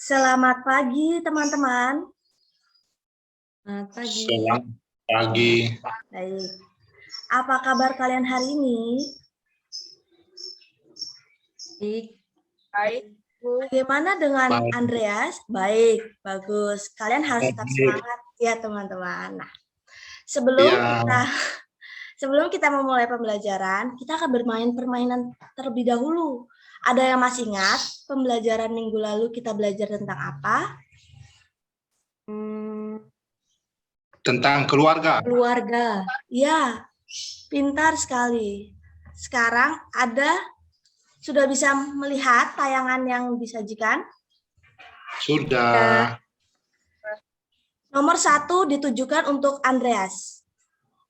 Selamat pagi, teman-teman. Selamat pagi. Selamat pagi. Baik. Apa kabar kalian hari ini? Baik. Bagaimana dengan Baik. Andreas? Baik, bagus. Kalian harus tetap Baik. semangat ya, teman-teman. Nah, sebelum kita memulai pembelajaran, kita akan bermain permainan terlebih dahulu. Ada yang masih ingat pembelajaran minggu lalu kita belajar tentang apa? Tentang keluarga. Keluarga. Ya, pintar sekali. Sekarang sudah bisa melihat tayangan yang disajikan? Sudah. Nomor 1 ditujukan untuk Andreas.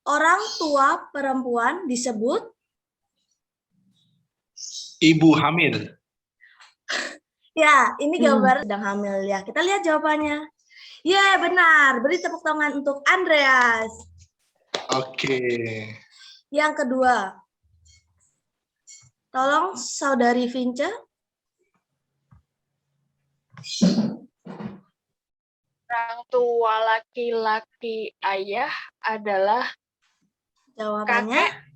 Orang tua perempuan disebut? Ibu hamil. Ya, ini gambar sedang hamil ya. Kita lihat jawabannya. Ya, benar. Beri tepuk tangan untuk Andreas. Oke. Yang kedua, tolong saudari Vince. Orang tua laki-laki ayah adalah Jawabannya? kakek.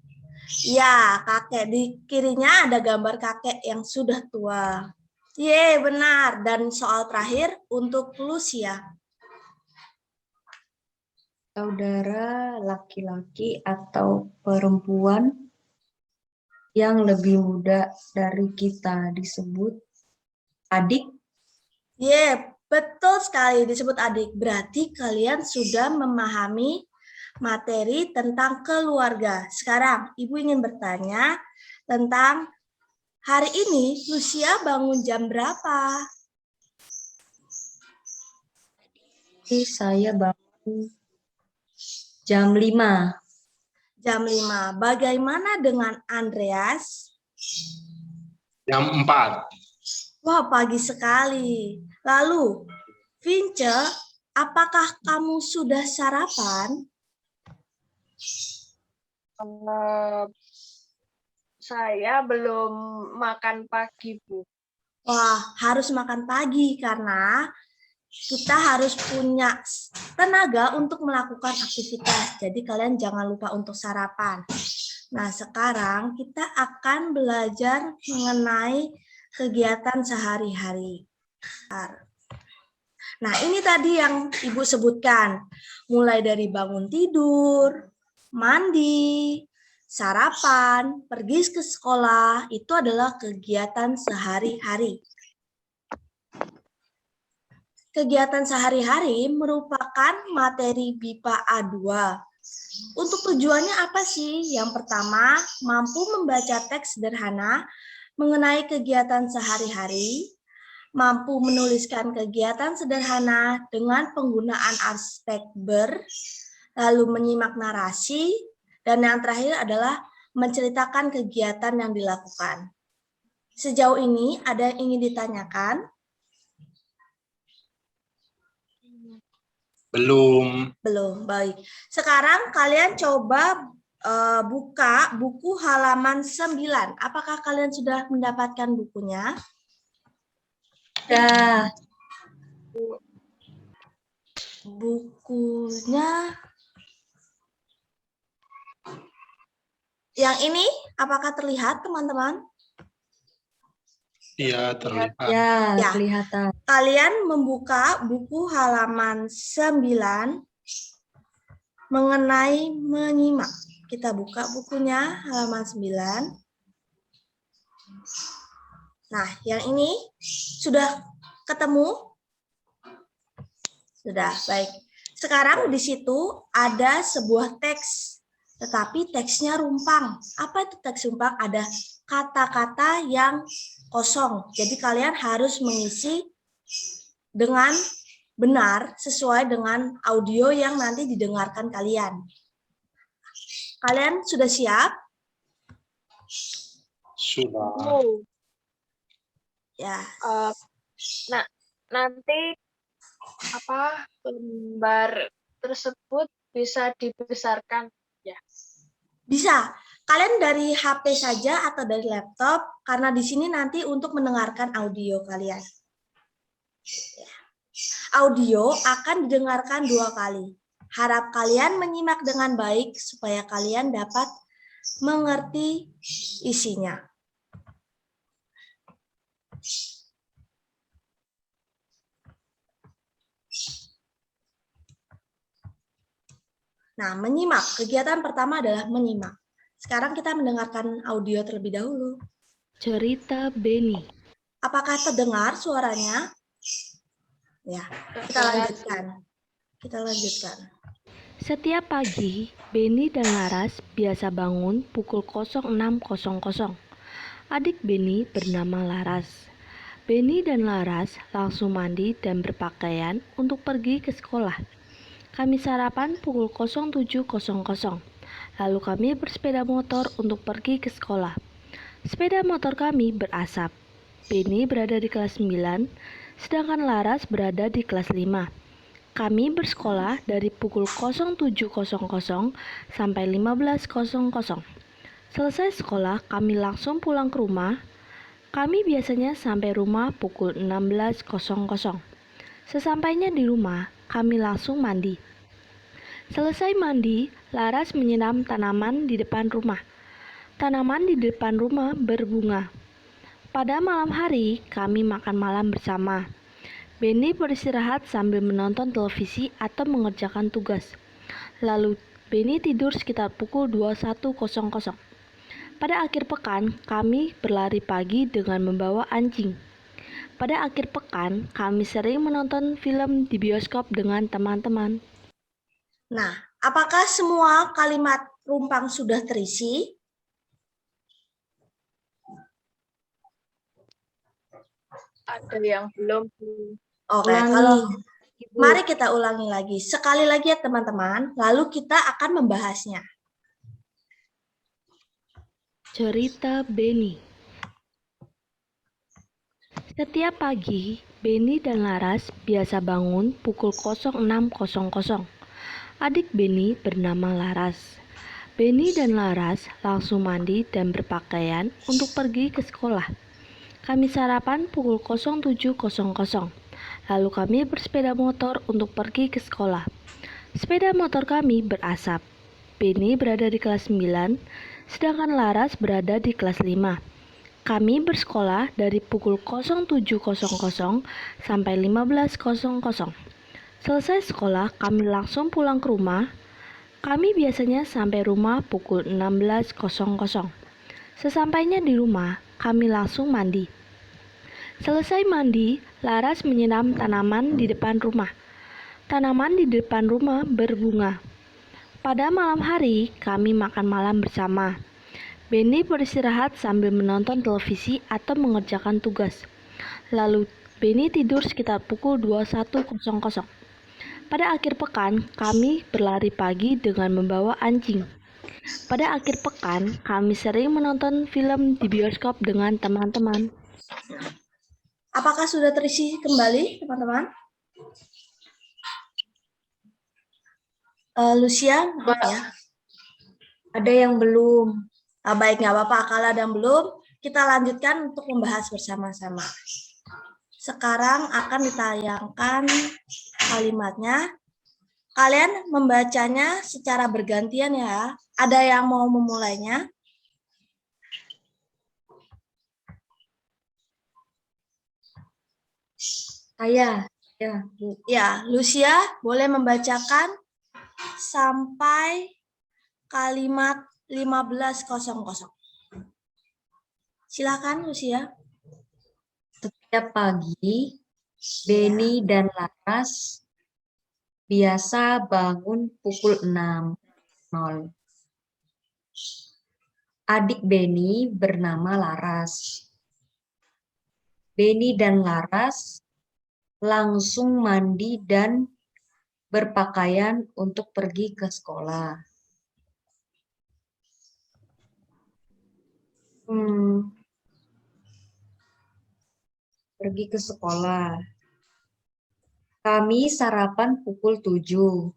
Ya, kakek. Di kirinya ada gambar kakek yang sudah tua. Ye, benar. Dan soal terakhir untuk Lucia. Saudara laki-laki atau perempuan yang lebih muda dari kita disebut adik. Ye, betul sekali disebut adik. Berarti kalian sudah memahami materi tentang keluarga. Sekarang Ibu ingin bertanya tentang hari ini Lucia bangun jam berapa? Jadi saya bangun jam 5. Jam 5. Bagaimana dengan Andreas? Jam 4. Wah, pagi sekali. Lalu, Vince, apakah kamu sudah sarapan? Saya belum makan pagi, Bu. Wah, harus makan pagi karena kita harus punya tenaga untuk melakukan aktivitas. Jadi kalian jangan lupa untuk sarapan. Nah, sekarang kita akan belajar mengenai kegiatan sehari-hari. Nah, ini tadi yang Ibu sebutkan. Mulai dari bangun tidur, mandi, sarapan, pergi ke sekolah, itu adalah kegiatan sehari-hari. Kegiatan sehari-hari merupakan materi BIPA A2. Untuk tujuannya apa sih? Yang pertama, mampu membaca teks sederhana mengenai kegiatan sehari-hari, mampu menuliskan kegiatan sederhana dengan penggunaan aspek ber, lalu menyimak narasi, dan yang terakhir adalah menceritakan kegiatan yang dilakukan. Sejauh ini ada yang ingin ditanyakan? Belum, baik. Sekarang kalian coba buka buku halaman 9. Apakah kalian sudah mendapatkan bukunya? Ya. Bukunya yang ini, apakah terlihat teman-teman? Iya, terlihat. Ya, Ya. kelihatan. Kalian membuka buku halaman 9 mengenai menyimak. Kita buka bukunya halaman 9. Nah, yang ini sudah ketemu? Sudah, baik. Sekarang di situ ada sebuah teks, tetapi teksnya rumpang. Apa itu teks rumpang? Ada kata-kata yang kosong. Jadi kalian harus mengisi dengan benar sesuai dengan audio yang nanti didengarkan kalian. Kalian sudah siap? Sudah. Ya. Nanti lembar tersebut bisa dibesarkan ya? Bisa. Kalian dari HP saja atau dari laptop, karena di sini nanti untuk mendengarkan audio kalian. audio akan didengarkan 2 kali. Harap kalian menyimak dengan baik supaya kalian dapat mengerti isinya. Nah, menyimak. Kegiatan pertama adalah menyimak. Sekarang kita mendengarkan audio terlebih dahulu. Cerita Beni. Apakah terdengar suaranya? Ya, kita lanjutkan. Setiap pagi, Beni dan Laras biasa bangun pukul 06.00. Adik Beni bernama Laras. Beni dan Laras langsung mandi dan berpakaian untuk pergi ke sekolah. Kami sarapan pukul 07.00. Lalu kami bersepeda motor untuk pergi ke sekolah. Sepeda motor kami berasap. Beni berada di kelas 9, sedangkan Laras berada di kelas 5. Kami bersekolah dari pukul 07.00 sampai 15.00. Selesai sekolah, kami langsung pulang ke rumah. Kami biasanya sampai rumah pukul 16.00. Sesampainya di rumah, kami langsung mandi. Selesai mandi, Laras menyiram tanaman di depan rumah. Tanaman di depan rumah berbunga. Pada malam hari, kami makan malam bersama. Beni beristirahat sambil menonton televisi atau mengerjakan tugas. Lalu Beni tidur sekitar pukul 21.00. Pada akhir pekan, kami berlari pagi dengan membawa anjing. Pada akhir pekan, kami sering menonton film di bioskop dengan teman-teman. Nah, apakah semua kalimat rumpang sudah terisi? Ada yang belum. Oke, mari kita ulangi lagi. Sekali lagi ya teman-teman, lalu kita akan membahasnya. Cerita Beni. Setiap pagi, Beni dan Laras biasa bangun pukul 06.00. Adik Beni bernama Laras. Beni dan Laras langsung mandi dan berpakaian untuk pergi ke sekolah. Kami sarapan pukul 07.00. Lalu kami bersepeda motor untuk pergi ke sekolah. Sepeda motor kami berasap. Beni berada di kelas 9, sedangkan Laras berada di kelas 5. Kami bersekolah dari pukul 07.00 sampai 15.00. Selesai sekolah, kami langsung pulang ke rumah. Kami biasanya sampai rumah pukul 16.00. Sesampainya di rumah, kami langsung mandi. Selesai mandi, Laras menyiram tanaman di depan rumah. Tanaman di depan rumah berbunga. Pada malam hari, kami makan malam bersama. Beni beristirahat sambil menonton televisi atau mengerjakan tugas. Lalu Beni tidur sekitar pukul 21.00. Pada akhir pekan, kami berlari pagi dengan membawa anjing. Pada akhir pekan, kami sering menonton film di bioskop dengan teman-teman. Apakah sudah terisi kembali, teman-teman? Lucia, maaf ya. Ada yang belum. Baik, nggak apa-apa. Kalau ada yang belum, kita lanjutkan untuk membahas bersama-sama. Sekarang akan ditayangkan kalimatnya. Kalian membacanya secara bergantian ya. Ada yang mau memulainya? Saya. Ya, Lucia boleh membacakan sampai kalimat 15.00. Silakan, Lucia. Setiap pagi, Beni dan Laras biasa bangun pukul 6.00. Adik Beni bernama Laras. Beni dan Laras langsung mandi dan berpakaian untuk pergi ke sekolah. Pergi ke sekolah. Kami sarapan pukul 7.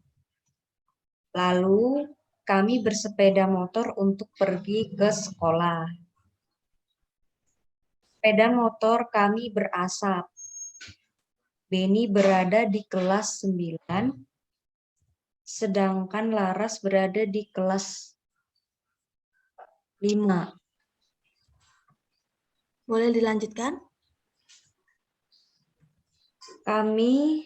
Lalu kami bersepeda motor untuk pergi ke sekolah. Sepeda motor kami berasap. Beni berada di kelas 9, sedangkan Laras berada di kelas 5. Boleh dilanjutkan? Kami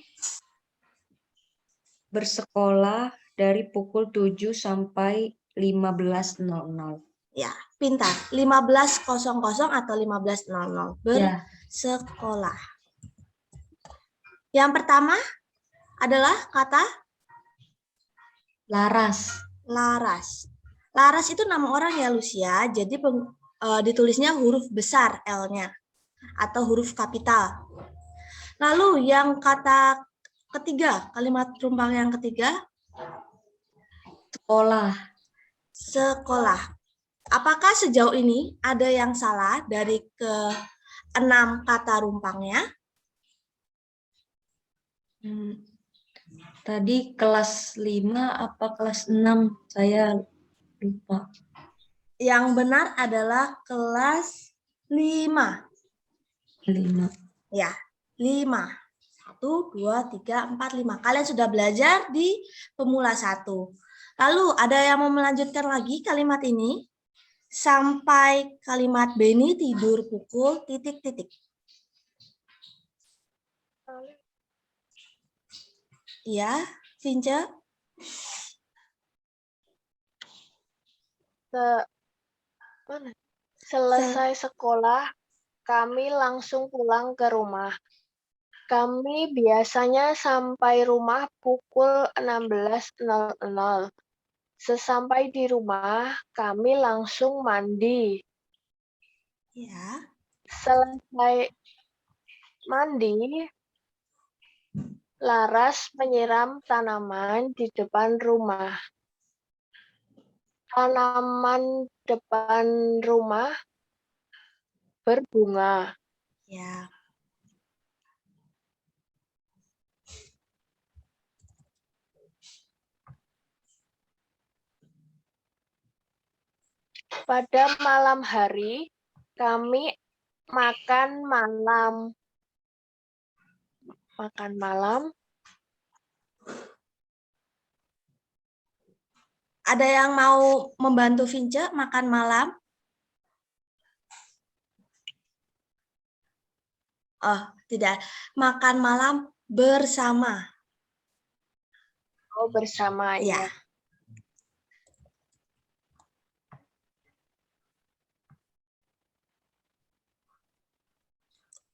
bersekolah dari pukul 7 sampai 15.00. Ya, pintar. 15.00 atau 15.00 Ya, bersekolah. Yang pertama adalah kata Laras. Laras. Laras itu nama orang ya, Lucia. Jadi ditulisnya huruf besar L-nya atau huruf kapital. Lalu yang kata ketiga, kalimat rumpang yang ketiga, Sekolah. sekolah. Apakah sejauh ini ada yang salah dari ke-6 kata rumpangnya? Tadi kelas 5 apa kelas 6? Saya lupa. Yang benar adalah kelas 5. 5. Ya, 5. 1, 2, 3, 4, 5. Kalian sudah belajar di pemula 1. Lalu ada yang mau melanjutkan lagi kalimat ini? Sampai kalimat Beni tidur pukul titik-titik. Ya, Vince? Selesai sekolah, kami langsung pulang ke rumah. Kami biasanya sampai rumah pukul 16.00. Sesampai di rumah, kami langsung mandi. Ya. Selesai mandi, Laras menyiram tanaman di depan rumah. Tanaman depan rumah berbunga. Ya. Pada malam hari, kami makan malam. Makan malam. Ada yang mau membantu Vince makan malam? Oh, tidak. Makan malam bersama. Oh, bersama Ya. ya.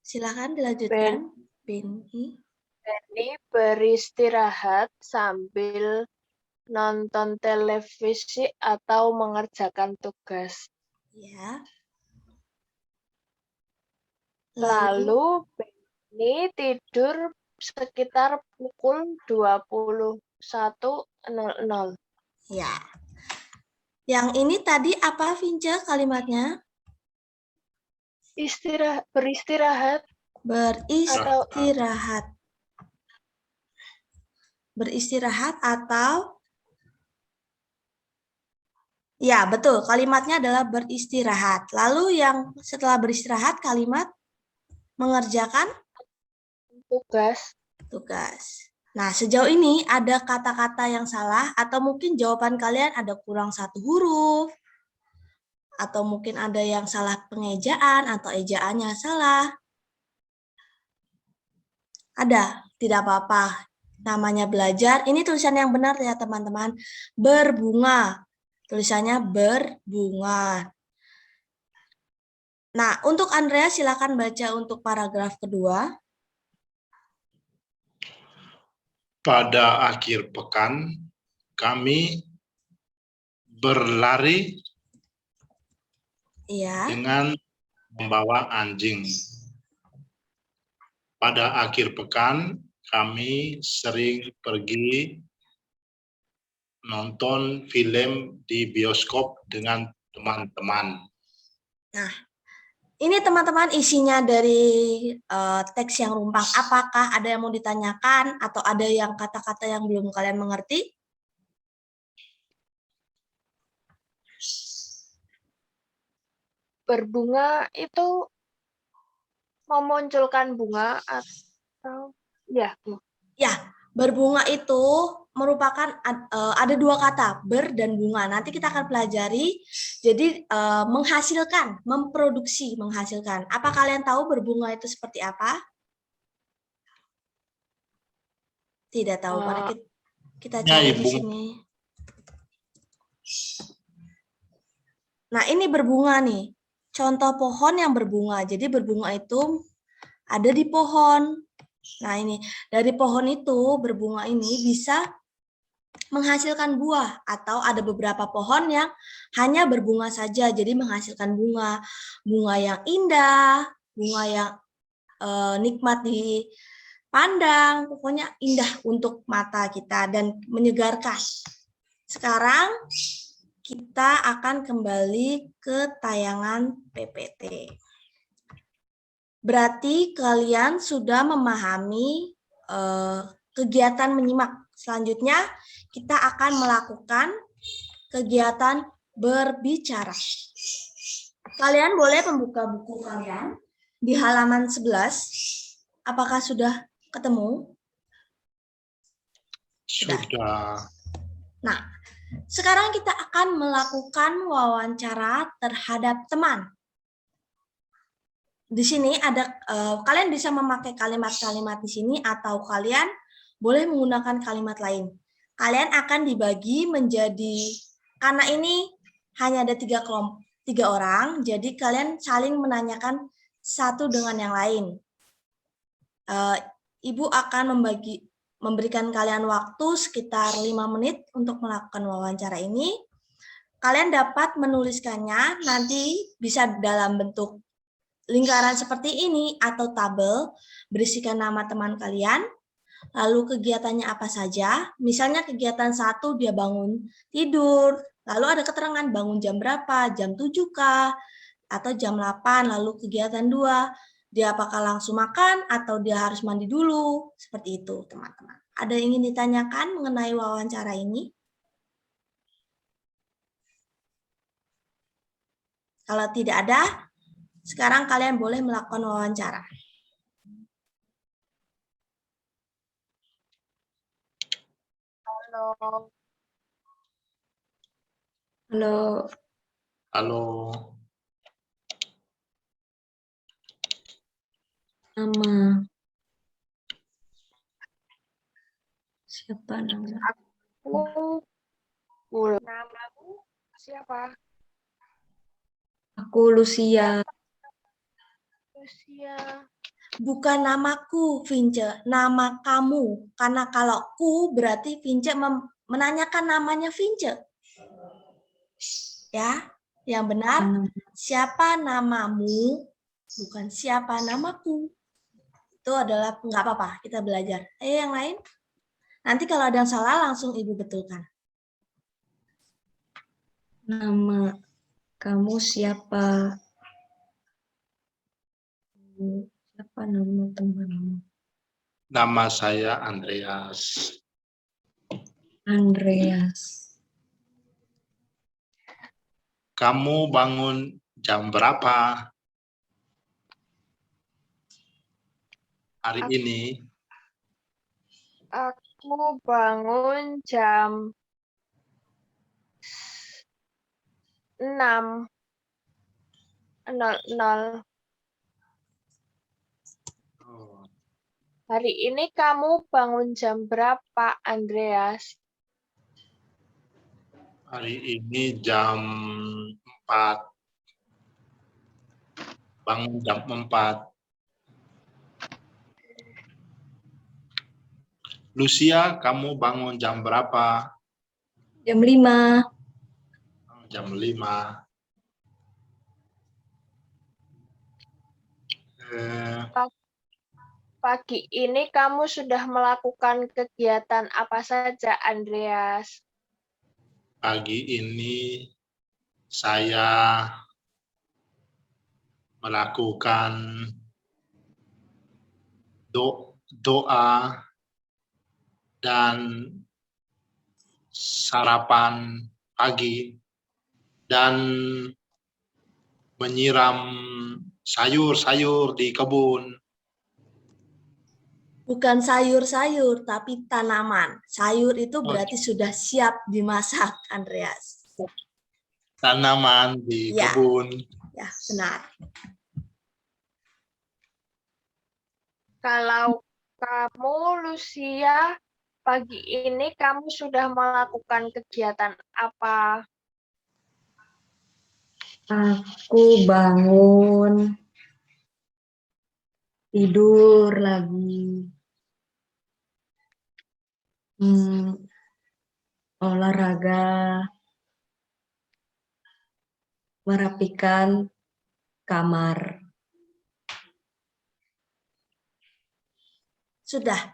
Silakan dilanjutkan, Beni. Beni beristirahat sambil nonton televisi atau mengerjakan tugas. Ya. Lalu Beni tidur sekitar pukul 21.00. Ya. Yang ini tadi apa, Vince, kalimatnya? Beristirahat. Beristirahat. Beristirahat atau ya, betul. Kalimatnya adalah beristirahat. Lalu yang setelah beristirahat kalimat mengerjakan tugas. Nah, sejauh ini ada kata-kata yang salah atau mungkin jawaban kalian ada kurang satu huruf atau mungkin ada yang salah pengejaan atau ejaannya salah. Ada, tidak apa-apa. Namanya belajar. Ini tulisan yang benar ya, teman-teman. Berbunga. Tulisannya berbunga. Nah, untuk Andrea silakan baca untuk paragraf kedua. Pada akhir pekan, kami berlari dengan membawa anjing. Pada akhir pekan, kami sering pergi nonton film di bioskop dengan teman-teman. Nah, ini teman-teman isinya dari teks yang rumpang. Apakah ada yang mau ditanyakan atau ada yang kata-kata yang belum kalian mengerti? Berbunga itu memunculkan bunga atau Ya, Bu. Ya, berbunga itu merupakan ada dua kata, ber dan bunga. Nanti kita akan pelajari. Jadi menghasilkan, memproduksi, menghasilkan. Apa kalian tahu berbunga itu seperti apa? Tidak tahu. Mari kita Ya, cari di Ibu. sini. Nah, ini berbunga nih. Contoh pohon yang berbunga. Jadi berbunga itu ada di pohon. Nah, ini dari pohon itu berbunga ini bisa menghasilkan buah, atau ada beberapa pohon yang hanya berbunga saja, jadi menghasilkan bunga. Bunga yang indah, bunga yang nikmat dipandang, pokoknya indah untuk mata kita dan menyegarkan. Sekarang kita akan kembali ke tayangan PPT. Berarti kalian sudah memahami kegiatan menyimak. Selanjutnya kita akan melakukan kegiatan berbicara. Kalian boleh membuka buku kalian di halaman 11. Apakah sudah ketemu? Sudah. Nah, sekarang kita akan melakukan wawancara terhadap teman. Di sini ada kalian bisa memakai kalimat-kalimat di sini atau kalian boleh menggunakan kalimat lain. Kalian akan dibagi menjadi, karena ini hanya ada 3 orang, jadi kalian saling menanyakan satu dengan yang lain. Ibu akan memberikan kalian waktu sekitar 5 menit untuk melakukan wawancara ini. Kalian dapat menuliskannya nanti bisa dalam bentuk lingkaran seperti ini atau tabel, berisikan nama teman kalian, lalu kegiatannya apa saja. Misalnya kegiatan 1 dia bangun tidur, lalu ada keterangan bangun jam berapa, jam 7 kah, atau jam 8, lalu kegiatan 2, dia apakah langsung makan atau dia harus mandi dulu, seperti itu teman-teman. Ada yang ingin ditanyakan mengenai wawancara ini? Kalau tidak ada, sekarang kalian boleh melakukan wawancara. Halo. Halo, Halo. nama. Siapa nama? Namamu siapa? Aku Lucia. Lucia. Bukan namaku, Vince, nama kamu. Karena kalau ku berarti Vince menanyakan namanya Vince. Ya, yang benar, siapa namamu, bukan siapa namaku. Itu adalah nggak apa-apa, kita belajar. Ayo yang lain. Nanti kalau ada yang salah langsung Ibu betulkan. Nama kamu siapa? Siapa nama temanmu? Nama saya Andreas. Andreas. Kamu bangun jam berapa hari ini? Aku bangun jam 6.00. Oh, Hari ini kamu bangun jam berapa, Andreas? hari ini jam 4. Bangun jam 4. Lucia, kamu bangun jam berapa? Jam 5. Jam 5. Pagi ini kamu sudah melakukan kegiatan apa saja, Andreas? Pagi ini saya melakukan doa dan sarapan pagi dan menyiram sayur-sayur di kebun. Bukan sayur-sayur, tapi tanaman. Sayur itu Oh, berarti sudah siap dimasak, Andreas. tanaman di Ya. kebun. Ya, benar. Kalau kamu, Lucia, pagi ini kamu sudah melakukan kegiatan apa? Aku bangun, tidur lagi, olahraga, merapikan kamar. Sudah,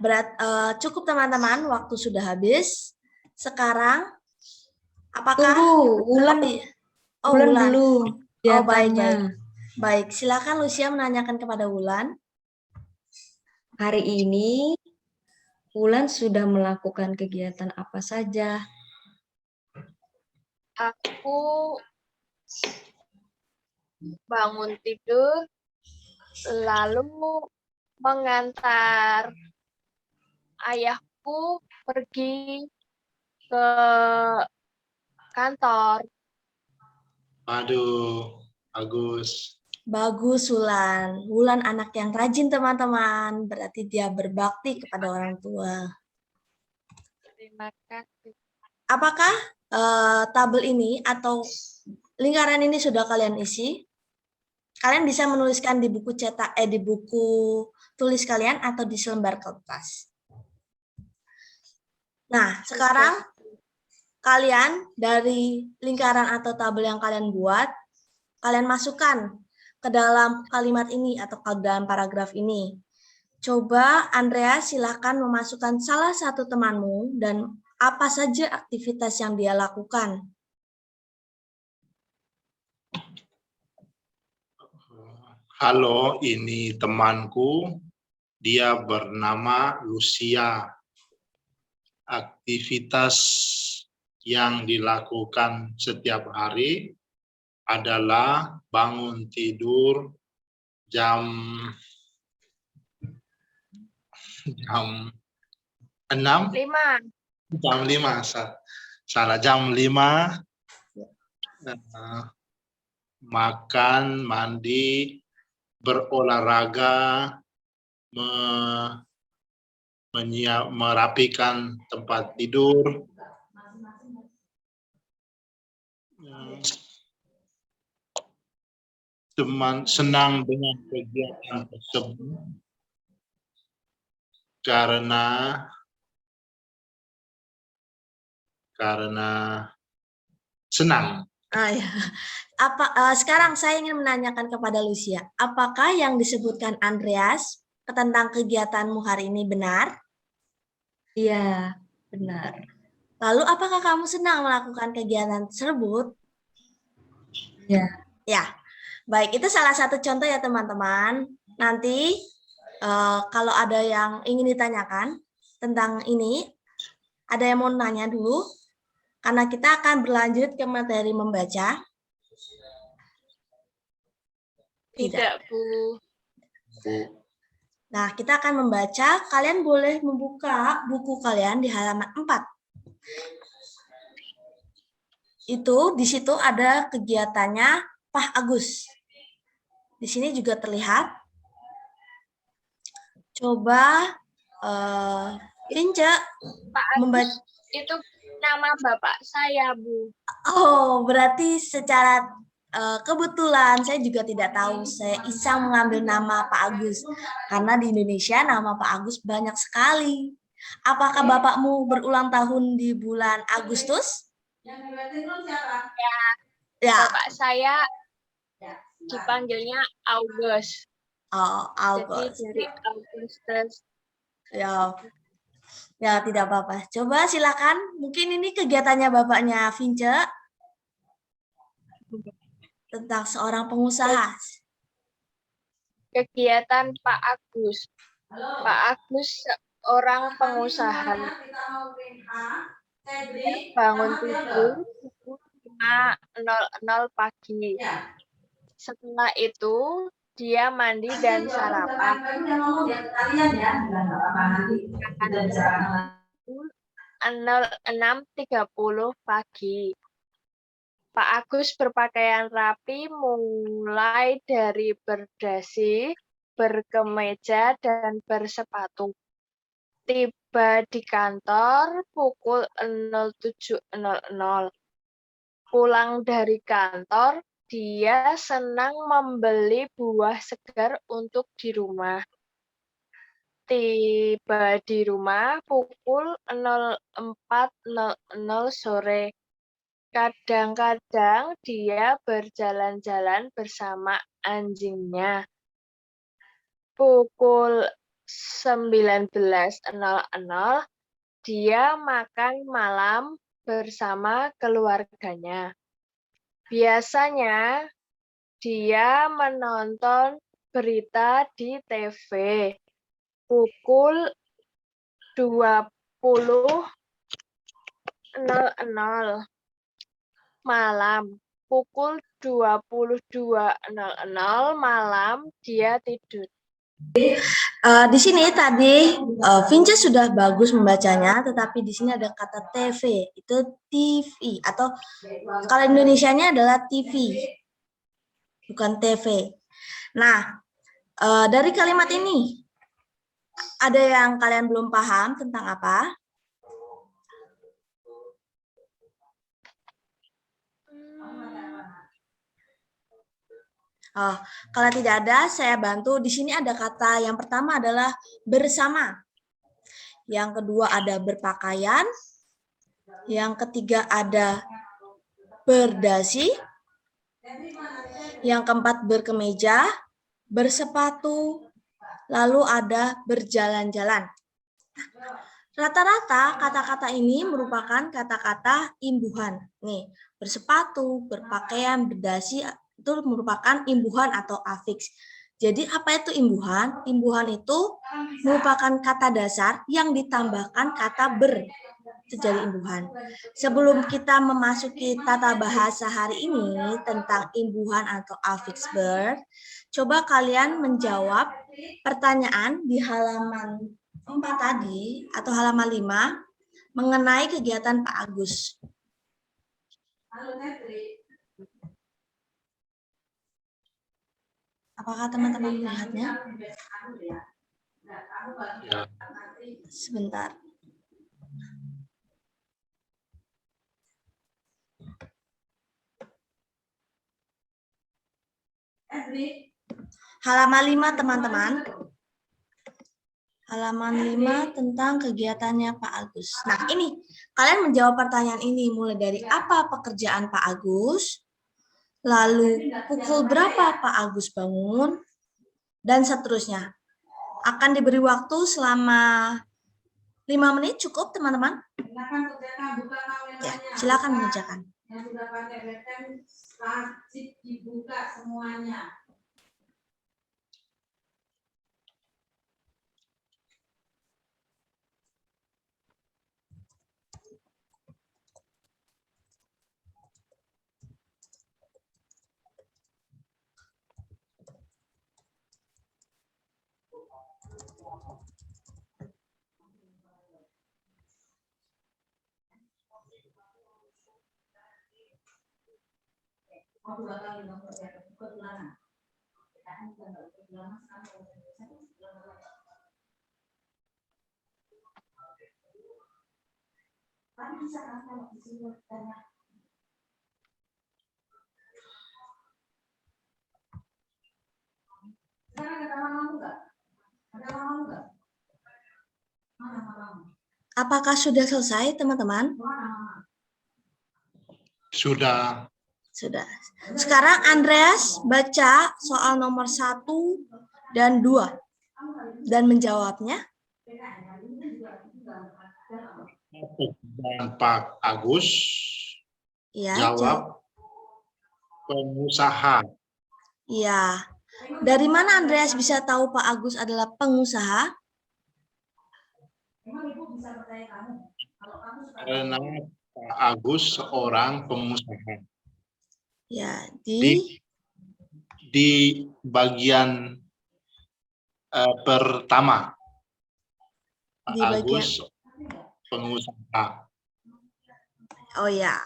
cukup teman-teman, waktu sudah habis. Sekarang, apakah... Tunggu, Wulan, Oh, Wulan Wulan. belum Oh, baik, kelihatannya. baik. Baik, silakan Lucia menanyakan kepada Wulan. Hari ini Wulan sudah melakukan kegiatan apa saja? Aku bangun tidur, lalu mengantar ayahku pergi ke kantor. Aduh, bagus. Bagus, Wulan. Wulan anak yang rajin, teman-teman. Berarti dia berbakti kepada orang tua. Terima kasih. Apakah tabel ini atau lingkaran ini sudah kalian isi? Kalian bisa menuliskan di buku cetak, di buku tulis kalian atau di selembar kertas. Nah, sekarang kalian dari lingkaran atau tabel yang kalian buat, kalian masukkan ke dalam kalimat ini atau ke dalam paragraf ini. Coba Andrea silakan memasukkan salah satu temanmu dan apa saja aktivitas yang dia lakukan. Halo, ini temanku. Dia bernama Lucia. Aktivitas yang dilakukan setiap hari adalah bangun tidur jam 6, 5. jam 5, salah, jam 5, makan, mandi, berolahraga, merapikan tempat tidur, senang dengan kegiatan tersebut karena senang. Ya. Sekarang saya ingin menanyakan kepada Lucia, apakah yang disebutkan Andreas tentang kegiatanmu hari ini benar? Iya, benar. Lalu apakah kamu senang melakukan kegiatan tersebut? Ya. Ya, baik. Itu salah satu contoh ya teman-teman. Nanti kalau ada yang ingin ditanyakan tentang ini, ada yang mau nanya dulu? Karena kita akan berlanjut ke materi membaca. Tidak, Bu. Nah, kita akan membaca. Kalian boleh membuka buku kalian di halaman 4. Di situ ada kegiatannya Pak Agus. Di sini juga terlihat. Coba Vince Pak Agus itu nama bapak saya, Bu. Oh, berarti secara kebetulan saya juga tidak tahu. Saya iseng mengambil nama Pak Agus. Karena di Indonesia nama Pak Agus banyak sekali. Apakah bapakmu berulang tahun di bulan Agustus? Ya. Bapak saya dipanggilnya August. Oh, August. Jadi dari Agustus. Ya, tidak apa-apa. Coba silakan. Mungkin ini kegiatannya bapaknya Vince tentang seorang pengusaha. Kegiatan Pak Agus. Pak Agus seorang pengusaha. Bangun tidur 5.00 pagi. Setelah itu dia mandi dan sarapan. 6.30 pagi. Pak Agus berpakaian rapi mulai dari berdasi, berkemeja, dan bersepatu. Tiba di kantor pukul 07.00. Pulang dari kantor, dia senang membeli buah segar untuk di rumah. Tiba di rumah pukul 04.00 sore. Kadang-kadang dia berjalan-jalan bersama anjingnya. Pukul 19.00 dia makan malam bersama keluarganya. Biasanya dia menonton berita di TV. Pukul 20.00 malam. Pukul 22.00 malam dia tidur. Di sini tadi Vince sudah bagus membacanya, tetapi di sini ada kata TV, itu TV atau kalau Indonesianya adalah TV, bukan TV. Nah, dari kalimat ini ada yang kalian belum paham tentang apa? Kalau tidak ada, saya bantu. Di sini ada kata yang pertama adalah bersama. Yang kedua ada berpakaian. Yang ketiga ada berdasi. Yang keempat berkemeja, bersepatu, lalu ada berjalan-jalan. Rata-rata kata-kata ini merupakan kata-kata imbuhan. Nih, bersepatu, berpakaian, berdasi, itu merupakan imbuhan atau afiks. Jadi apa itu imbuhan? Imbuhan itu merupakan kata dasar yang ditambahkan kata ber. Itu jadi imbuhan. Sebelum kita memasuki tata bahasa hari ini tentang imbuhan atau afiks ber, coba kalian menjawab pertanyaan di halaman 4 tadi atau halaman 5 mengenai kegiatan Pak Agus. Apakah teman-teman melihatnya? Ya. Sebentar. Halaman 5 teman-teman. Halaman 5 tentang kegiatannya Pak Agus. Nah ini, kalian menjawab pertanyaan ini mulai dari apa pekerjaan Pak Agus, lalu pukul berapa Pak Agus bangun, dan seterusnya. Akan diberi waktu selama 5 menit, cukup teman-teman? Ya, silakan mengerjakan. Yang sudah pakai webcam, wajib dibuka semuanya. Apakah sudah selesai, teman-teman? Sudah. Sudah. Sekarang Andreas baca soal nomor 1 dan 2 dan menjawabnya. Dan Pak Agus Ya, jawab pengusaha. Ya. Dari mana Andreas bisa tahu Pak Agus adalah pengusaha? Karena Pak Agus seorang pengusaha. Ya, di bagian pertama. Pak Di bagian- Agus, pengusaha. Oh ya.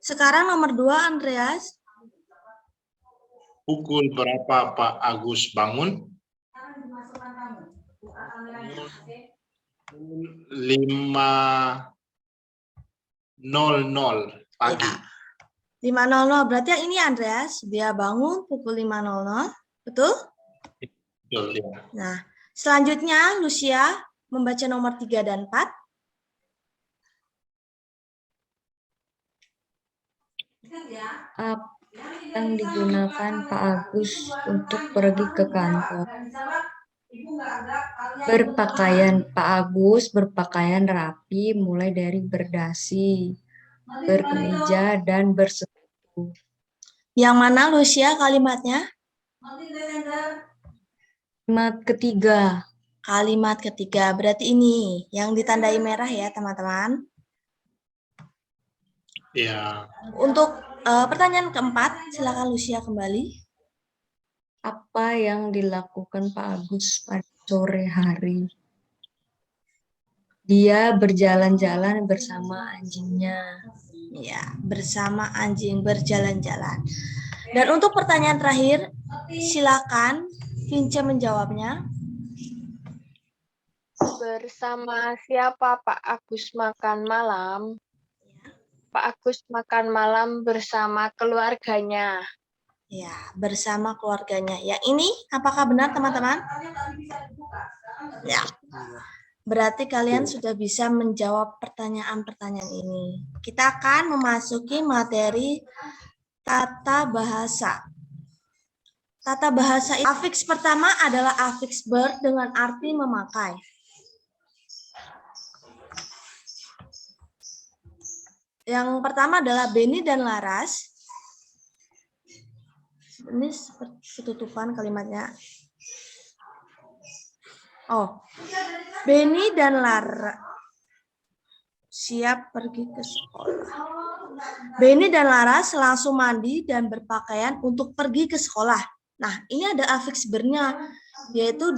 Sekarang nomor 2, Andreas. Pukul berapa Pak Agus bangun? 5.00 pagi. Ya. 5.00, berarti yang ini Andreas, dia bangun pukul 5.00, betul? Betul, ya. Nah, selanjutnya Lucia membaca nomor 3 dan 4. Apa yang digunakan Pak Agus untuk pergi ke kantor? Berpakaian. Pak Agus berpakaian rapi mulai dari berdasi, berkemeja, dan bersepatu. Yang mana Lucia kalimatnya? Kalimat ketiga. Kalimat ketiga, berarti ini yang ditandai merah ya teman-teman. Ya, Untuk pertanyaan keempat, silakan Lucia kembali. Apa yang dilakukan Pak Agus pada sore hari? Dia berjalan-jalan bersama anjingnya. Ya, bersama anjing berjalan-jalan. Dan untuk pertanyaan terakhir, silakan Vince menjawabnya. Bersama siapa Pak Agus makan malam? Pak Agus makan malam bersama keluarganya. Ya, bersama keluarganya. Ya, ini apakah benar teman-teman? Ya. Berarti kalian sudah bisa menjawab pertanyaan-pertanyaan ini. Kita akan memasuki materi tata bahasa. Tata bahasa, afiks pertama adalah afiks ber dengan arti memakai. Yang pertama adalah Benny dan Laras. Ini seperti ketutupan kalimatnya. Oh, Benny dan Laras siap pergi ke sekolah. Benny dan Laras langsung mandi dan berpakaian untuk pergi ke sekolah. Nah, ini ada afiks bernya, yaitu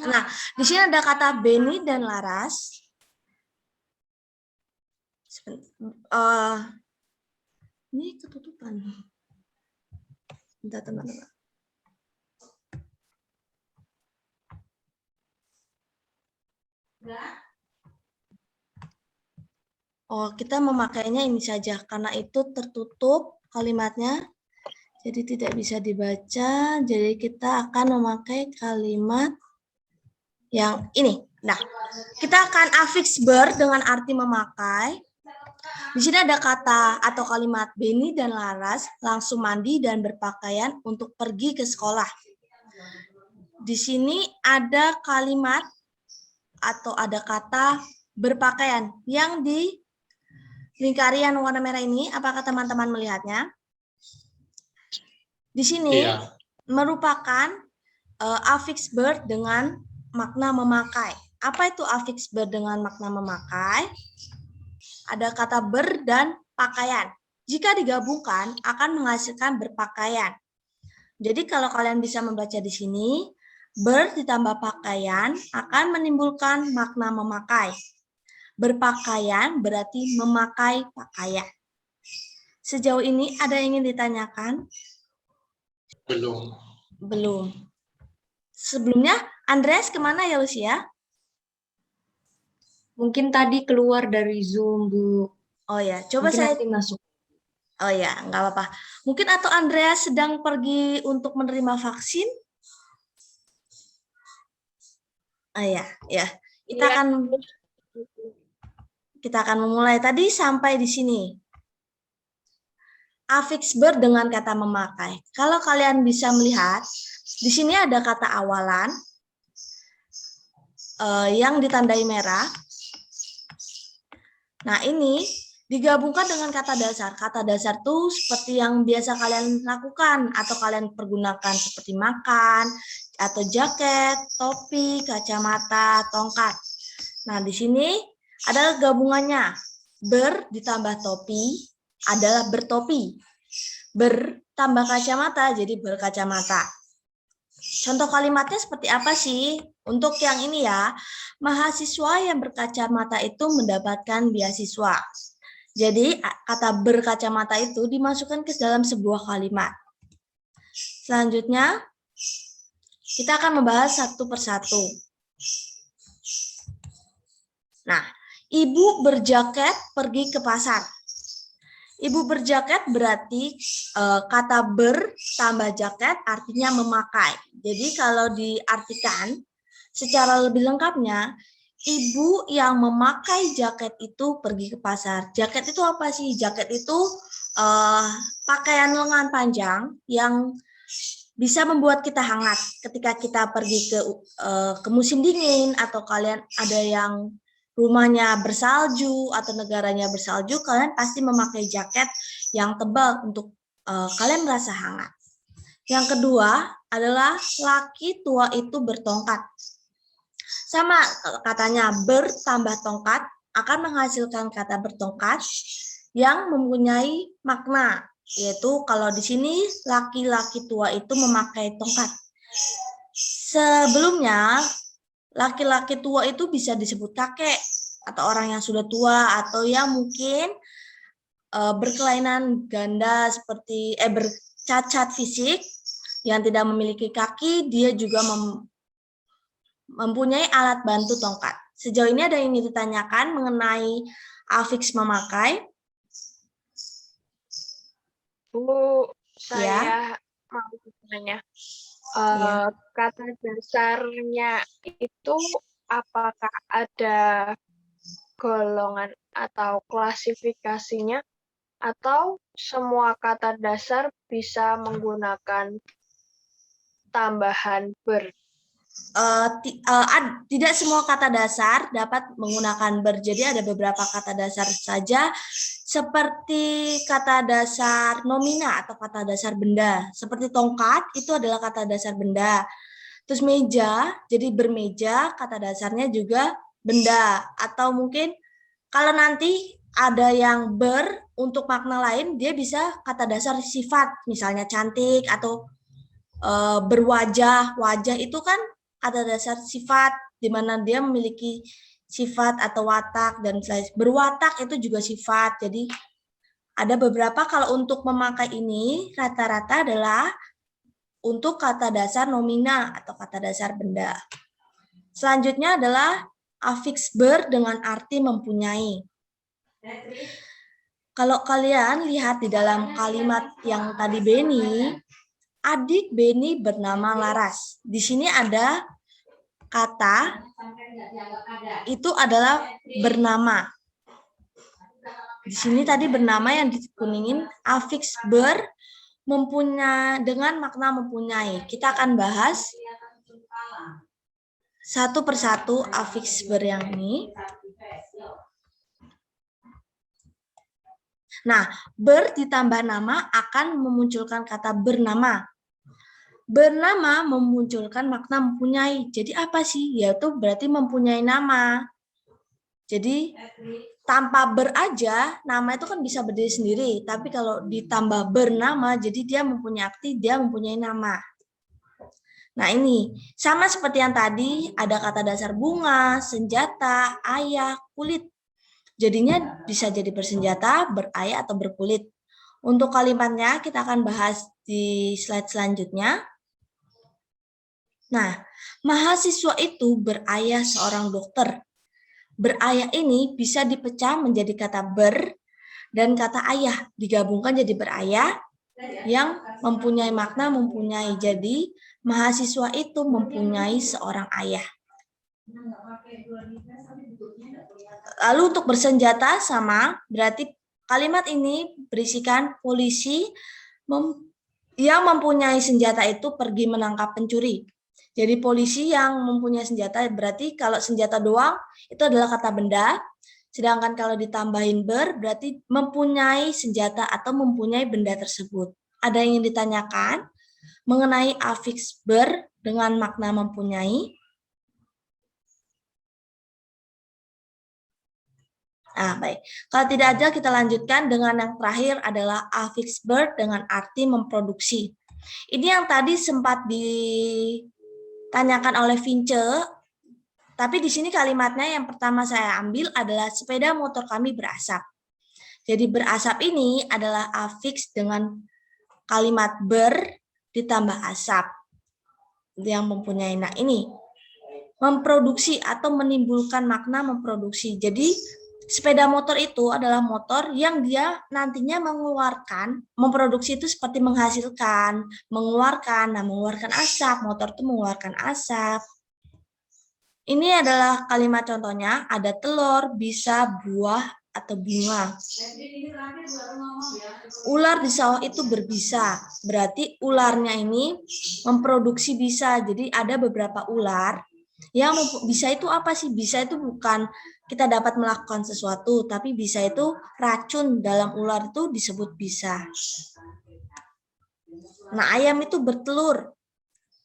nah, di sini ada kata Benny dan Laras. Ini ketutupan. Bentar, teman-teman. Oh, kita memakainya ini saja karena itu tertutup kalimatnya. Jadi tidak bisa dibaca. Jadi kita akan memakai kalimat yang ini. Nah, kita akan afiks ber dengan arti memakai. Di sini ada kata atau kalimat Benny dan Laras langsung mandi dan berpakaian untuk pergi ke sekolah. Di sini ada kalimat atau ada kata berpakaian yang di lingkarian warna merah ini. Apakah teman-teman melihatnya? Di sini merupakan afiks ber dengan makna memakai. Apa itu afiks ber dengan makna memakai? Ada kata ber dan pakaian. Jika digabungkan akan menghasilkan berpakaian. Jadi kalau kalian bisa membaca di sini, ber ditambah pakaian akan menimbulkan makna memakai. Berpakaian berarti memakai pakaian. Sejauh ini ada yang ingin ditanyakan? belum. Belum. Sebelumnya, Andreas kemana ya, Lucia? Mungkin tadi keluar dari Zoom, Bu. Oh ya, coba Mungkin saya... nanti masuk. Oh ya, nggak apa-apa. Mungkin atau Andreas sedang pergi untuk menerima vaksin? Oh ya, ya. Kita akan memulai tadi sampai di sini. Afiks ber dengan kata memakai. Kalau kalian bisa melihat, di sini ada kata awalan yang ditandai merah. Nah, ini digabungkan dengan kata dasar. Kata dasar tuh seperti yang biasa kalian lakukan atau kalian pergunakan seperti makan, atau jaket, topi, kacamata, tongkat. Nah, di sini ada gabungannya. Ber ditambah topi adalah bertopi. Ber tambah kacamata jadi berkacamata. Contoh kalimatnya seperti apa sih? Untuk yang ini ya, mahasiswa yang berkacamata itu mendapatkan beasiswa. Jadi kata berkacamata itu dimasukkan ke dalam sebuah kalimat. Selanjutnya, kita akan membahas satu persatu. Nah, ibu berjaket pergi ke pasar. Ibu berjaket berarti kata ber tambah jaket artinya memakai. Jadi kalau diartikan secara lebih lengkapnya, ibu yang memakai jaket itu pergi ke pasar. Jaket itu apa sih? Jaket itu pakaian lengan panjang yang bisa membuat kita hangat ketika kita pergi ke musim dingin, atau kalian ada yang rumahnya bersalju atau negaranya bersalju, kalian pasti memakai jaket yang tebal untuk kalian merasa hangat. Yang kedua adalah laki tua itu bertongkat. Sama katanya, ber tambah tongkat akan menghasilkan kata bertongkat yang mempunyai makna, yaitu kalau di sini laki-laki tua itu memakai tongkat. Sebelumnya laki-laki tua itu bisa disebut kakek atau orang yang sudah tua, atau yang mungkin berkelainan ganda seperti bercacat fisik yang tidak memiliki kaki, dia juga mempunyai alat bantu tongkat. Sejauh ini ada yang ingin ditanyakan mengenai afiks memakai? Bu, saya mau bertanya. Kata dasarnya itu apakah ada golongan atau klasifikasinya, atau semua kata dasar bisa menggunakan tambahan ber? Tidak semua kata dasar dapat menggunakan ber. Jadi ada beberapa kata dasar saja, seperti kata dasar nomina atau kata dasar benda. Seperti tongkat itu adalah kata dasar benda. Terus meja, jadi bermeja kata dasarnya juga benda. Atau mungkin kalau nanti ada yang ber untuk makna lain, dia bisa kata dasar sifat, misalnya cantik atau berwajah. Wajah itu kan kata dasar sifat, di mana dia memiliki sifat atau watak, dan berwatak itu juga sifat. Jadi ada beberapa, kalau untuk memakai ini rata-rata adalah untuk kata dasar nomina atau kata dasar benda. Selanjutnya adalah afiks ber dengan arti mempunyai. Kalau kalian lihat di dalam kalimat yang tadi Beni, adik Beni bernama Laras. Di sini ada kata itu adalah bernama. Di sini tadi bernama yang dikuningin, afiks ber mempunyai dengan makna mempunyai. Kita akan bahas satu persatu afiks ber yang ini. Nah, ber ditambah nama akan memunculkan kata bernama. Bernama memunculkan makna mempunyai. Jadi apa sih? Yaitu berarti mempunyai nama. Jadi tanpa ber aja, nama itu kan bisa berdiri sendiri. Tapi kalau ditambah bernama, jadi dia mempunyai arti, dia mempunyai nama. Nah ini, sama seperti yang tadi, ada kata dasar bunga, senjata, ayah, kulit. Jadinya bisa jadi bersenjata, berayah, atau berkulit. Untuk kalimatnya kita akan bahas di slide selanjutnya. Nah, mahasiswa itu berayah seorang dokter. Berayah ini bisa dipecah menjadi kata ber dan kata ayah. Digabungkan jadi berayah yang mempunyai makna mempunyai. Jadi, mahasiswa itu mempunyai seorang ayah. Lalu untuk bersenjata sama, berarti kalimat ini berisikan polisi yang mempunyai senjata itu pergi menangkap pencuri. Jadi polisi yang mempunyai senjata berarti kalau senjata doang itu adalah kata benda. Sedangkan kalau ditambahin ber, berarti mempunyai senjata atau mempunyai benda tersebut. Ada yang ingin ditanyakan mengenai afiks ber dengan makna mempunyai? Nah, baik. Kalau tidak ada, kita lanjutkan dengan yang terakhir adalah afiks ber dengan arti memproduksi. Ini yang tadi sempat ditanyakan oleh Vince, tapi di sini kalimatnya yang pertama saya ambil adalah sepeda motor kami berasap. Jadi berasap ini adalah afiks dengan kalimat ber ditambah asap yang mempunyai. Nah, ini memproduksi atau menimbulkan makna memproduksi. Jadi sepeda motor itu adalah motor yang dia nantinya mengeluarkan, memproduksi itu seperti menghasilkan, mengeluarkan, nah mengeluarkan asap, motor itu mengeluarkan asap. Ini adalah kalimat contohnya, ada telur, bisa, buah, atau bunga. Ular di sawah itu berbisa, berarti ularnya ini memproduksi bisa. Jadi ada beberapa ular yang bisa itu apa sih? Bisa itu bukan kita dapat melakukan sesuatu, tapi bisa itu racun dalam ular itu disebut bisa. Nah, ayam itu bertelur.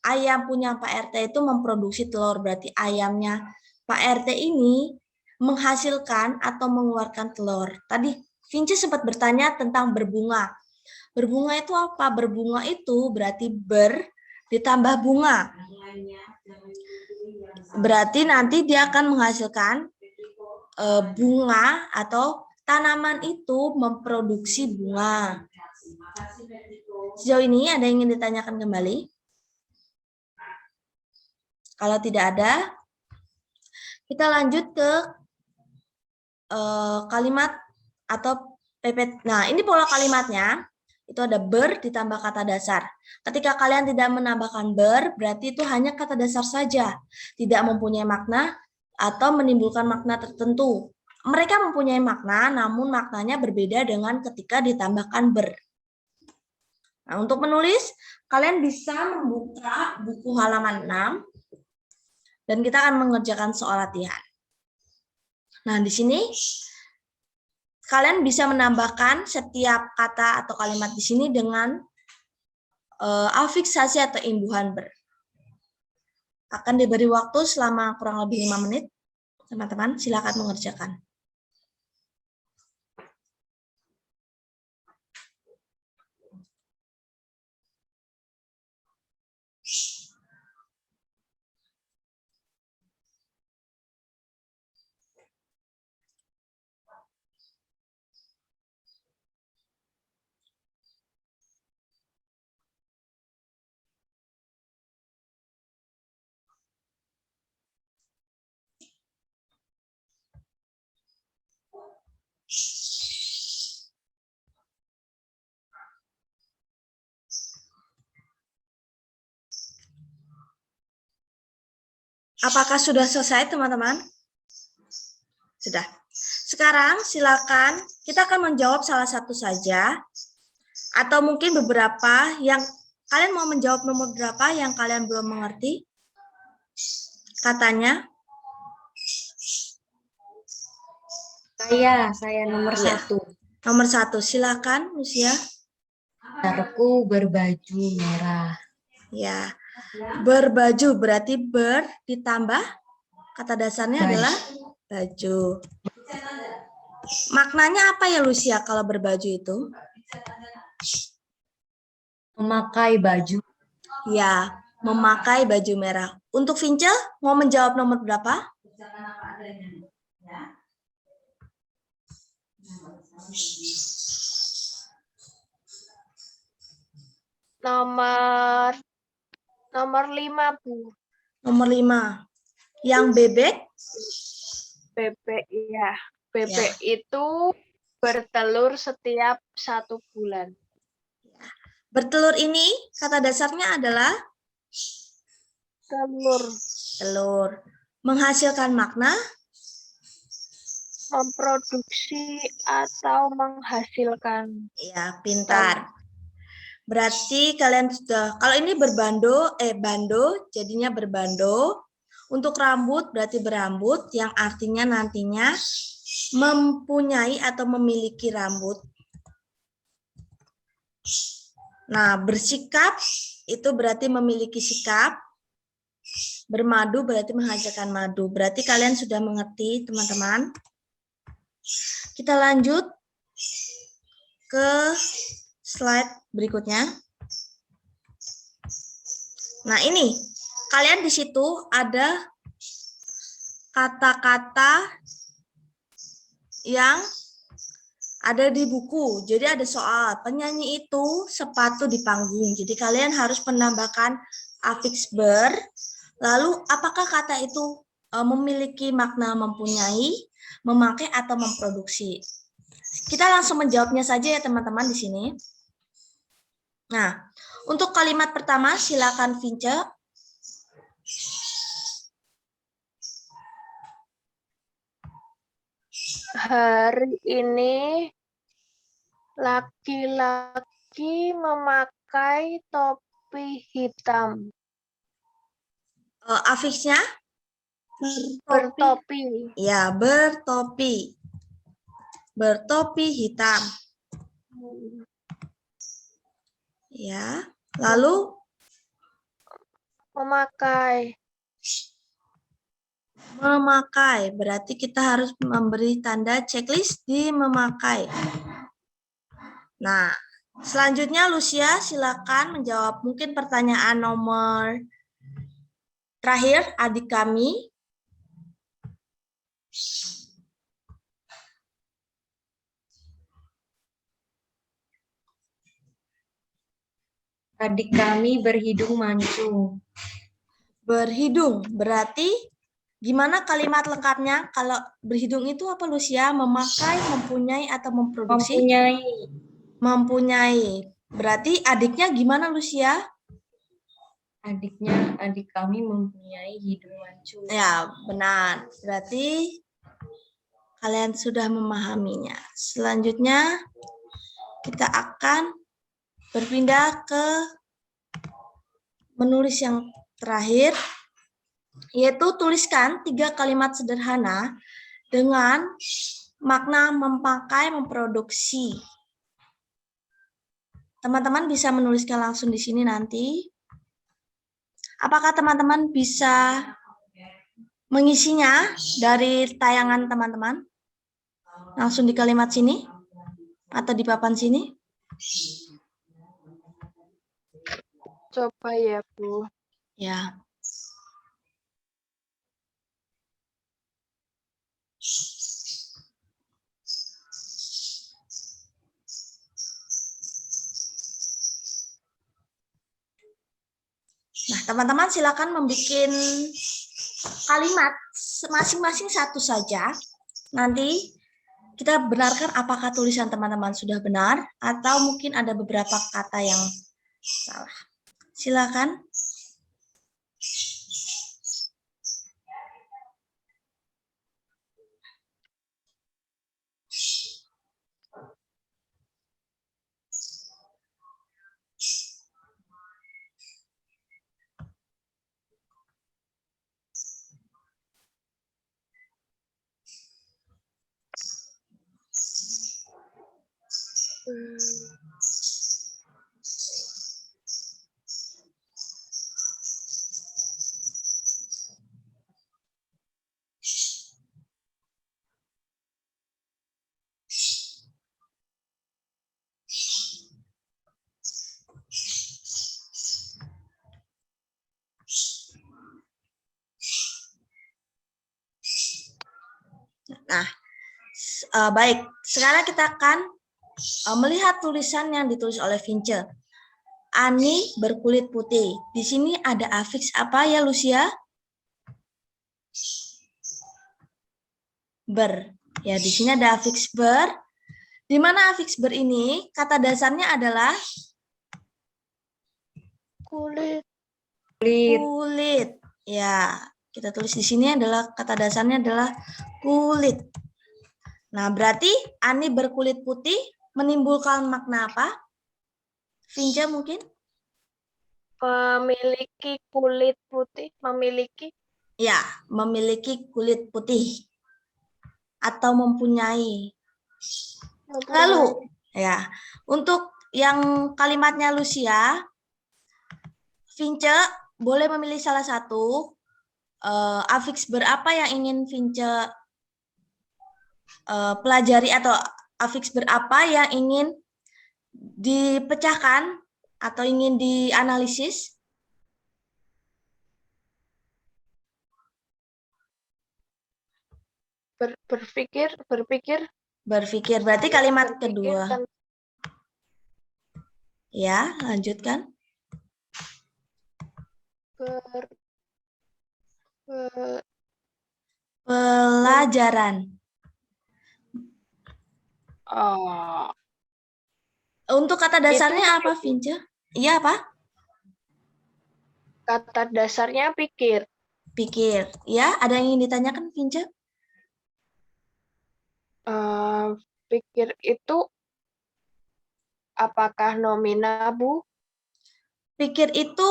Ayam punya Pak RT itu memproduksi telur, berarti ayamnya Pak RT ini menghasilkan atau mengeluarkan telur. Tadi Vinci sempat bertanya tentang berbunga. Berbunga itu apa? Berbunga itu berarti ber ditambah bunga. Berarti nanti dia akan menghasilkan bunga atau tanaman itu memproduksi bunga. Sejauh ini ada yang ingin ditanyakan kembali? Kalau tidak ada, kita lanjut ke kalimat atau PP. Nah, ini pola kalimatnya. Itu ada ber ditambah kata dasar. Ketika kalian tidak menambahkan ber, berarti itu hanya kata dasar saja. Tidak mempunyai makna atau menimbulkan makna tertentu. Mereka mempunyai makna, namun maknanya berbeda dengan ketika ditambahkan ber. Nah, untuk menulis, kalian bisa membuka buku halaman 6. Dan kita akan mengerjakan soal latihan. Nah, di sini kalian bisa menambahkan setiap kata atau kalimat di sini dengan afiksasi atau imbuhan ber. Akan diberi waktu selama kurang lebih 5 menit. Teman-teman, silakan mengerjakan. Apakah sudah selesai, teman-teman? Sudah. Sekarang silakan kita akan menjawab salah satu saja, atau mungkin beberapa yang kalian mau menjawab nomor berapa yang kalian belum mengerti katanya. Saya nomor Iya. 1. Nomor 1, silakan, Lucia. Pacarku berbaju merah. Ya, berbaju berarti ber ditambah kata dasarnya Baju. adalah baju. Maknanya apa ya, Lucia, kalau berbaju itu? Memakai baju. Ya, memakai baju merah. Untuk Vince, mau menjawab nomor berapa? Nomor 5, Bu. Nomor 5. Yang bebek? Bebek, ya. Bebek itu bertelur setiap 1 bulan. Bertelur ini kata dasarnya adalah Telur. telur. Menghasilkan makna? Memproduksi atau menghasilkan. Ya, pintar. Berarti kalian sudah, kalau ini berbando, bando, jadinya berbando. Untuk rambut berarti berambut, yang artinya nantinya mempunyai atau memiliki rambut. Nah, bersikap itu berarti memiliki sikap. Bermadu berarti menghasilkan madu. Berarti kalian sudah mengerti, teman-teman. Kita lanjut ke slide berikutnya. Nah, ini kalian di situ ada kata-kata yang ada di buku. Jadi ada soal penyanyi itu sepatu di panggung. Jadi kalian harus menambahkan afiks ber. Lalu apakah kata itu memiliki makna mempunyai, memakai atau memproduksi? Kita langsung menjawabnya saja ya teman-teman di sini. Nah, untuk kalimat pertama silakan Vince. Hari ini laki-laki memakai topi hitam. Afiksnya? Bertopi. Ya, bertopi. Bertopi hitam. Ya, lalu Memakai. memakai. Berarti kita harus memberi tanda checklist di memakai. Nah, selanjutnya Lucia silakan menjawab mungkin pertanyaan nomor terakhir adik kami. Adik kami berhidung mancung. Berhidung, berarti gimana kalimat lengkapnya? Kalau berhidung itu apa Lucia? Memakai, mempunyai, atau memproduksi? Mempunyai. Mempunyai. Berarti adiknya gimana Lucia? Adik kami mempunyai hidung mancung. Ya, benar. Berarti kalian sudah memahaminya. Selanjutnya kita akan berpindah ke menulis yang terakhir, yaitu tuliskan 3 kalimat sederhana dengan makna memakai, memproduksi. Teman-teman bisa menuliskan langsung di sini nanti. Apakah teman-teman bisa mengisinya dari tayangan teman-teman? Langsung di kalimat sini atau di papan sini? Coba ya, Bu. Ya. Nah, teman-teman silakan membuat kalimat masing-masing satu saja. Nanti kita benarkan apakah tulisan teman-teman sudah benar atau mungkin ada beberapa kata yang salah. Silakan. Nah, baik. Sekarang kita akan melihat tulisan yang ditulis oleh Vince. Ani berkulit putih. Di sini ada afiks apa ya, Lucia? Ber. Ya, di sini ada afiks ber. Di mana afiks ber ini kata dasarnya adalah Kulit. kulit. Ya, kita tulis di sini adalah kata dasarnya adalah kulit. Nah, berarti Ani berkulit putih menimbulkan makna apa? Vince mungkin? Memiliki kulit putih. Memiliki. Ya, memiliki kulit putih. atau mempunyai. Lalu, ya, untuk yang kalimatnya Lucia, Vince boleh memilih salah satu. Afiks berapa yang ingin Vince pelajari atau afiks berapa yang ingin dipecahkan atau ingin dianalisis? Berpikir Berpikir berarti kalimat berpikir kedua. Ya, lanjutkan. Pelajaran. Untuk kata dasarnya apa, Vince? Iya, apa? Kata dasarnya pikir. Pikir. Ya, ada yang ingin ditanyakan, Vince? Pikir itu apakah nomina, Bu? Pikir itu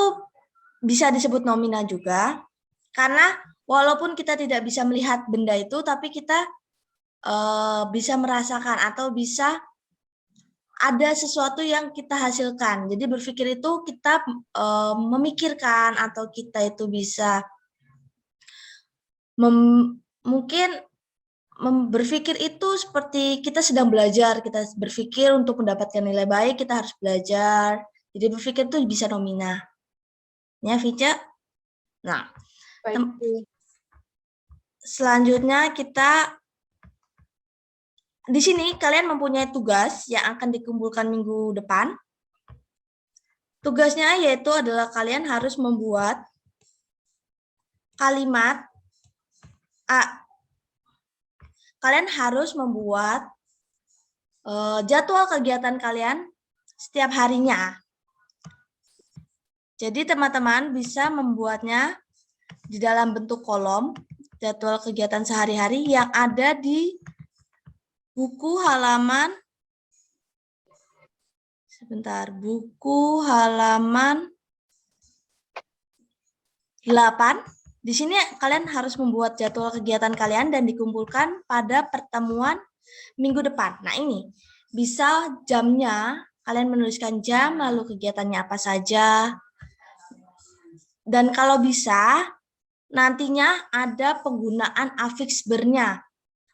bisa disebut nomina juga, karena walaupun kita tidak bisa melihat benda itu, tapi kita bisa merasakan atau bisa ada sesuatu yang kita hasilkan. Jadi berpikir itu kita memikirkan atau kita itu bisa mungkin berpikir itu seperti kita sedang belajar, kita berpikir untuk mendapatkan nilai baik, kita harus belajar. Jadi berpikir itu bisa nomina. Ya, Vica. Nah, selanjutnya kita di sini kalian mempunyai tugas yang akan dikumpulkan minggu depan. Tugasnya yaitu adalah kalian harus membuat kalimat kalian harus membuat jadwal kegiatan kalian setiap harinya. Jadi teman-teman bisa membuatnya di dalam bentuk kolom jadwal kegiatan sehari-hari yang ada di buku halaman buku halaman 8. Di sini kalian harus membuat jadwal kegiatan kalian dan dikumpulkan pada pertemuan minggu depan. Nah, ini bisa jamnya, kalian menuliskan jam, lalu kegiatannya apa saja. Dan kalau bisa, nantinya ada penggunaan afiks bernya.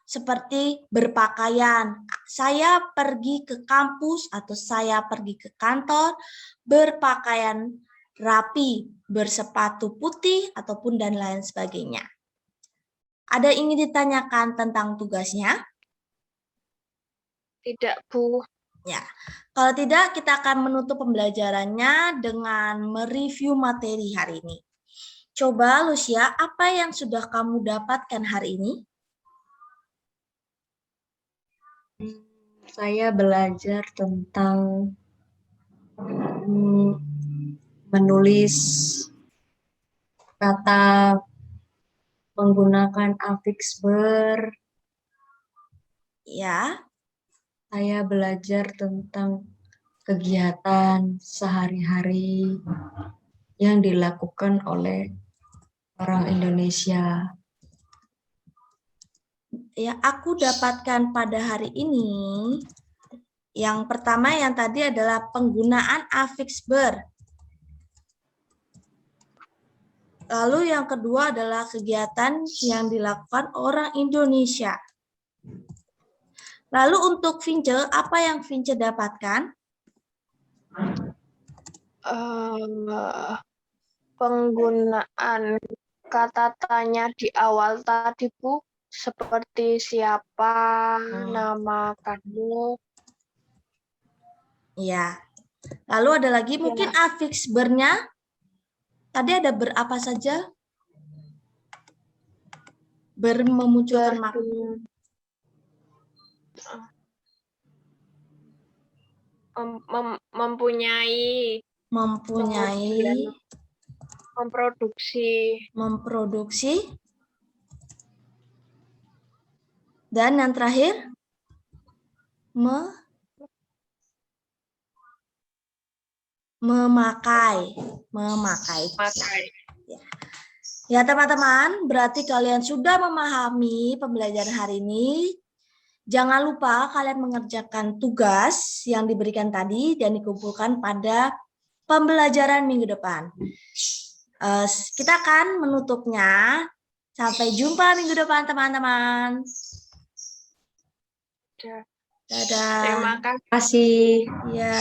Seperti berpakaian, saya pergi ke kampus atau saya pergi ke kantor, berpakaian rapi, bersepatu putih, ataupun dan lain sebagainya. Ada yang ingin ditanyakan tentang tugasnya? Tidak, Bu. Ya, kalau tidak kita akan menutup pembelajarannya dengan mereview materi hari ini. Coba Lucia, apa yang sudah kamu dapatkan hari ini? Saya belajar tentang menulis kata menggunakan afiks ber. Ya. Saya belajar tentang kegiatan sehari-hari yang dilakukan oleh orang Indonesia. Ya, aku dapatkan pada hari ini yang pertama yang tadi adalah penggunaan afiks ber. Lalu yang kedua adalah kegiatan yang dilakukan orang Indonesia. Lalu untuk Vince, apa yang Vince dapatkan? Penggunaan kata tanya di awal tadi, Bu, seperti siapa, nama kamu. Ya. Lalu ada lagi mungkin afiks bernya. Tadi ada berapa saja? Ber memunculkan makna. Mempunyai. Memproduksi. Dan yang terakhir memakai. Ya teman-teman, berarti kalian sudah memahami pembelajaran hari ini. Jangan lupa kalian mengerjakan tugas yang diberikan tadi dan dikumpulkan pada pembelajaran minggu depan. Kita akan menutupnya. Sampai jumpa minggu depan teman-teman. Ya. Dadah. Terima kasih. Terima kasih. Ya.